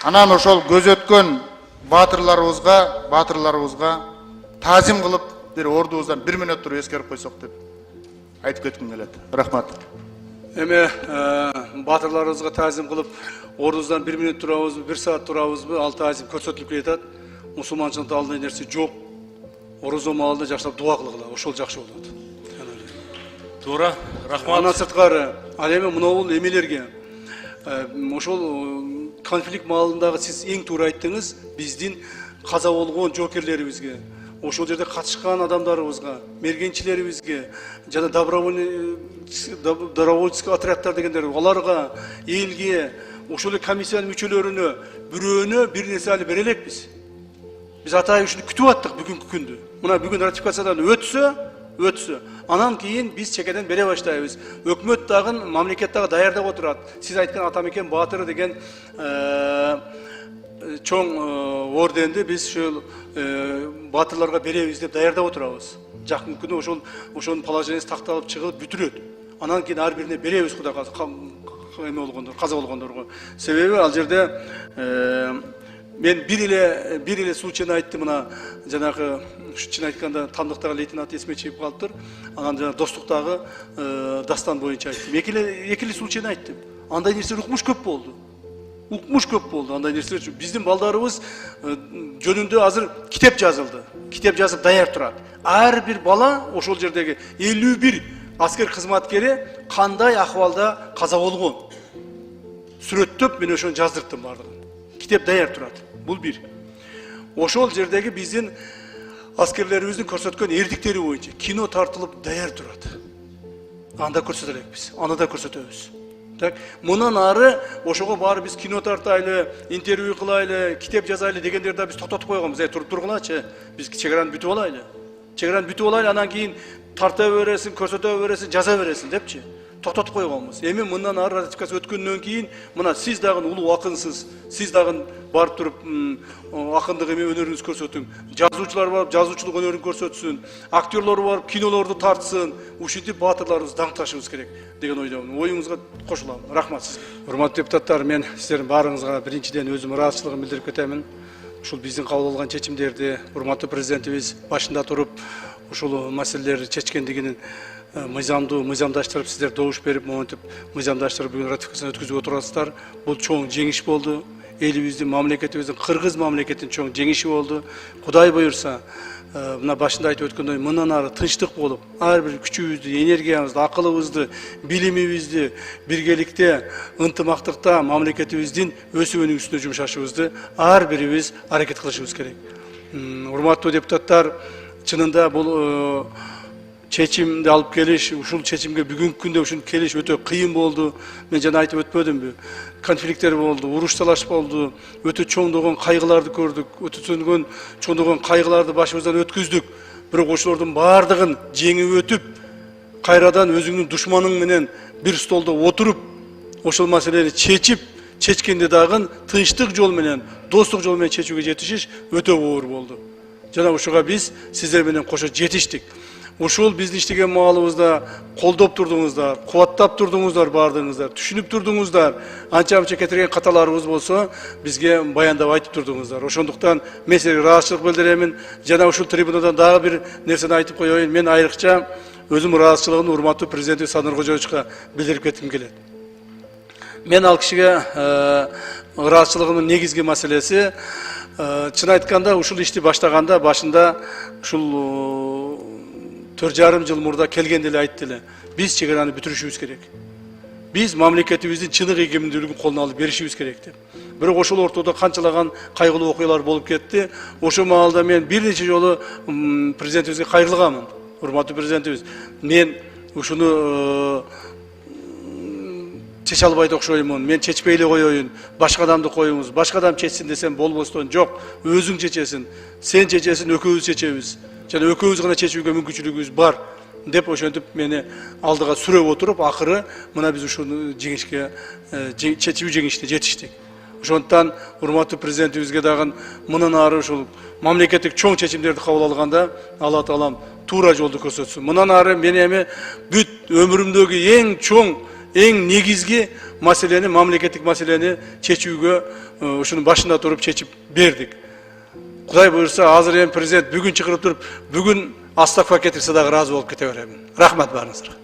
Анан ошол көз өткөн батырларыбызга таазим кылып, бир ордубуздан 1 мүнөт туруп эскерип койсок деп айтып кетким келет. Рахмат. Эме батырларыбызга таазим кылып, ордубуздан 1 мүнөт турабызбы, 1 саат турабызбы, ал таазим көрсөтүлүп келатат. Мусулманчылыкта андай нерсе жок. Орозо маалында жакшылап дуа кылгыла, ошол жакшы болот. Туура, рахмат. Андан сырткары, ал эми мынабул эмелерге ошол конфликт маалындагы сиз эң туура айттыңыз, биздин каза болгон жоокерлерибизге, ошол жерде катышкан адамдарыбызга, мергенчилерибизге жана добровольческий отрядтар дегендер, аларга, элге, ошол комиссиянын мүчөлөрүнө бирөөнө бир нерсе алып бере элекпиз. Биз атайын ушуну күтүп аттык бүгүнкү күндү. Мына бүгүн ратификациядан өтсө, анан кийин биз чекеден бере баштайбыз. Өкмөт дагы, мамлекет дагы даярдап отурат. Сиз айткан Атамекен Баатыры деген чоң орденди биз ушул баатырларга беребиз деп даярдап отурабыз. Жакын күндө ошонун положениясы такталып чыгып бүтүрөт. Анан кийин ар бирине беребиз, Кудай кааласа, каза болгондорго. Себеби ал жерде мен бир эле случайны айттым, мына жанагы чын айтканда Тамдыктагы лейтенант эсиме чыгып калыптыр. Анан жана Достуктагы дастан боюнча айттым. Эки эле случайны айттым. Андай нерсе укмуш көп болду. Андай нерсе биздин балдарыбыз жөнүндө азыр китеп жазылды. Китеп жазып даяр турат. Ар бир бала ошол жердеги 51 аскер кызматкери кандай акыбалда каза болгон. Сүрөттөп мен ошону жаздырттым бардыгын. Китеп даяр турат. Бул бир. Ошол жердеги биздин аскерлерибиздин көрсөткөн эрдиктери боюнча кино тартылып даяр турат. Анда көрсөтө элекпиз, аны да көрсөтөбүз. Так, мындан ары ошого баары биз кино тартайлы, интервью кылайлы, китеп жазайлы дегендерди биз токтотуп койгонбуз. Тургулачы, биз чеграны бүтүп алайлы. Анан кийин тарта бересиң, көрсөтө бересиң, жаза бересиң депчи. Токтотуп койгонбуз. Эми мындан ары ратификация өткөндөн кийин, мына сиз дагы улуу акынсыз, сиз дагы барып туруп акындык эме өнөрүңүздү көрсөтүң. Жазуучулар барып жазуучулук өнөрүн көрсөтсүн, актерлор барып кинолорду тартсын. Ушинтип баатырларыбызды даңкташыбыз керек деген ойдомун. Оюңузга кошулам. Рахмат сизге. Урматтуу депутаттар, мен сиздердин баарыңызга биринчиден өзүм ыраазычылыгымды билдирип кетемин. Ушул биздин кабыл алган чечимдерди урматтуу президентибиз башында туруп ушул маселелерди чечкендигинин мыйзамдаштырып, сиздер добуш берип, монтип мыйзамдаштырып бүгүн ратификацияны өткүзүп отурасыздар. Бул чоң жеңиш болду. Элибиздин, мамлекетибиздин, Кыргыз мамлекетинин чоң жеңиши болду. Кудай буюрса, мына башында айтып өткөндөй, мындан ары тынчтык болуп, ар бир күчүбүздү, энергиябызды, акылыбызды, билимибизди биргеликте, ынтымактыкта мамлекетибиздин өсүүнүн үстүнө жумшашыбызды ар бирибиз аракет кылышыбыз керек. Урматтуу депутаттар, чынында бул чечимди алып келиш, ушул чечимге бүгүнкү күндө ушун келиш өтө кыйын болду. Мен жана айтып өтпөдүмбү? Конфликттер болду, уруш талаш болду, өтө чоңдогон кайгыларды көрдүк, өтө чоңдогон кайгыларды башыбыздан өткүздүк. Бирок ошолордун баардыгын жеңип өтүп, кайрадан өзүңдүн душманың менен бир столдо отуруп, ошол маселени чечкенде дагы тынчтык жол менен, достук жол менен чечүүгө жетишиш өтө оор болду. Жана ушуга биз сиздер менен кошо жетиштик. Ушул биздин иштеген маалыбызда колдоп турдуңуздар, кубаттап турдуңуздар бардыгыңыздар, түшүнүп турдуңуздар. Анча-мынча кетирген каталарыбыз болсо, бизге баяндап айтып турдуңуздар. Ошондуктан мен силерге ыраазычылык билдиремин. Жана ушул трибунадан дагы бир нерсени айтып коеюн. Мен айрыкча өзүм ыраазычылыгымды урматтуу президент Садыр Кожоевичке билдирип кетким келет. Мен ал кишиге ыраазычылыгымдын негизги маселеси, чын айтканда ушул ишти баштаганда башында ушул 4,5 жыл мурда келгенде эле айтты эле. Биз чеграны бүтүрүшүбүз керек. Биз мамлекетибиздин чыныгы эгемендүүлүгүн колуна алып беришибиз керек деп. Бирок ошол ортодо канчалаган кайгылуу окуялар болуп кетти. Ошол маалда мен бир нече жолу президентибизге кайрылганмын. Урматтуу президентибиз, мен ушуну чече албайт окшоймун. Мен чечпей эле коеюн. Башка адамды коюңуз. Башка адам чечсин десем болбостон, жок. Өзүң чечесиң. Сен чечесиң, экөөбүз чечебиз. Жана экөөбүз гана чечүүгө мүмкүнчүлүгүбүз бар деп ошентип мени алдыга сүрөп отуруп, акыры мына биз ушуну жеңишке чечүү жеңишине жетиштик. Ошондуктан урматтуу президентибизге дагы мындан ары ушул мамлекеттик чоң чечимдерди кабыл алганда Алла Таалам туура жолду көрсөтсүн. Мындан ары мен эми бүт өмүрүмдөгү эң чоң, эң негизги маселени, мамлекеттик маселени чечүүгө ушунун башында туруп чечип бердик. Кудай буюрса, азыр эми президент бүгүн чыгарып туруп, бүгүн астак пакет дагы ыраазы болуп кете беремин. Рахмат барыңыздарга.